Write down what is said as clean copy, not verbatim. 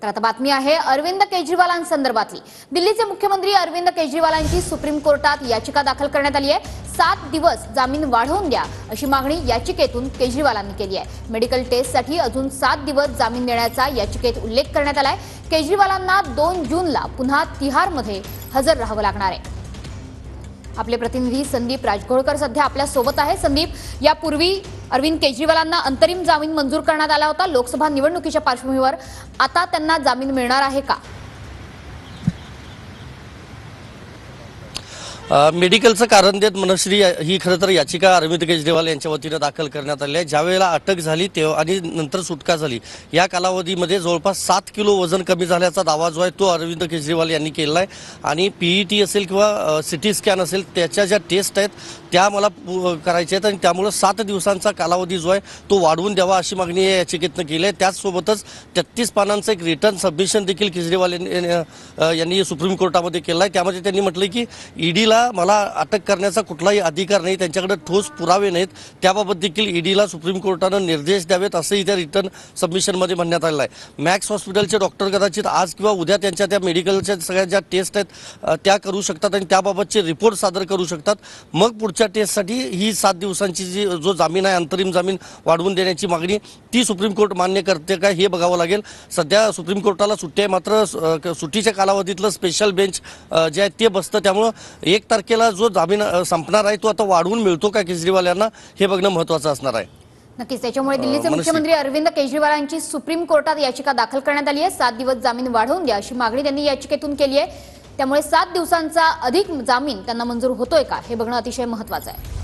तर आता बातमी आहे अरविंद केजरीवालांसंदर्भातली। दिल्लीचे मुख्यमंत्री अरविंद केजरीवालांची सुप्रीम कोर्टात याचिका दाखल करण्यात आली आहे। 7 दिवस जामीन वाढवून द्या अशी मागणी याचिकेतून केजरीवालांनी केली आहे। मेडिकल टेस्टसाठी अजून 7 दिवस जामीन देण्याचा याचिकेत उल्लेख करण्यात आलाय। केजरीवालांना 2 जूनला पुन्हा तिहारमध्ये हजर राहावं लागणार आहे। आपले प्रतिनिधी संदीप राजघोळकर सध्या आपल्या सोबत आहे। संदीप, यापूर्वी अरविंद केजरीवालांना अंतरिम जामीन मंजूर करण्यात आला होता लोकसभा निवडणुकीच्या पार्श्वभूमीवर। आता त्यांना जामीन मिळणार आहे का? मेडिकलचं कारण देत मनश्री ही खरं तर याचिका अरविंद केजरीवाल यांच्या वतीने दाखल करण्यात आली आहे। ज्यावेळेला अटक झाली तेव्हा आणि नंतर सुटका झाली, या कालावधीमध्ये जवळपास 7 किलो वजन कमी झाल्याचा दावा जो आहे तो अरविंद केजरीवाल यांनी केला आहे। आणि पीईटी असेल किंवा सिटी स्कॅन असेल त्याच्या ज्या टेस्ट आहेत त्या मला करायच्या आहेत आणि त्यामुळे 7 दिवसांचा कालावधी जो आहे तो वाढवून द्यावा अशी मागणी या याचिकेतनं केली आहे। त्याचसोबतच 33 पानांचं एक रिटर्न सबमिशन देखील केजरीवाल यांनी सुप्रीम कोर्टामध्ये केलं आहे। त्यामध्ये त्यांनी म्हटलं की ईडीला मला अटक करण्याचा कुठलाही अधिकार नाही, त्यांच्याकडे ठोस पुरावे नाहीत, त्याबाबत देखील ईडीला सुप्रीम कोर्टानं निर्देश द्यावेत असंही त्या रिटर्न सबमिशनमध्ये म्हणण्यात आलेलं आहे। मॅक्स हॉस्पिटलचे डॉक्टर कदाचित आज किंवा उद्या त्यांच्या त्या मेडिकलच्या सगळ्या ज्या टेस्ट आहेत त्या करू शकतात आणि त्याबाबतचे रिपोर्ट सादर करू शकतात। मग पुढच्या टेस्टसाठी ही 7 दिवसांची जो जामीन आहे, अंतरिम जामीन वाढवून देण्याची मागणी ती सुप्रीम कोर्ट मान्य करते का हे बघावं लागेल। सध्या सुप्रीम कोर्टाला सुट्टी आहे, मात्र सुट्टीच्या कालावधीतलं स्पेशल बेंच जे आहे ते बसतं, त्यामुळं 1 तारखेला जो जामीन संपणार आहे तो आता वाढवून मिळतो का केजरीवाल यांना हे बघणं महत्त्वाचं असणार आहे। नक्कीच, त्याच्यामुळे दिल्लीचे मुख्यमंत्री अरविंद केजरीवालांची सुप्रीम कोर्टात याचिका दाखल करण्यात आली आहे। 7 दिवस जामीन वाढवून द्या अशी मागणी त्यांनी याचिकेतून केली आहे। त्यामुळे 7 दिवसांचा अधिक जामीन त्यांना मंजूर होतोय का हे बघणं अतिशय महत्त्वाचं आहे।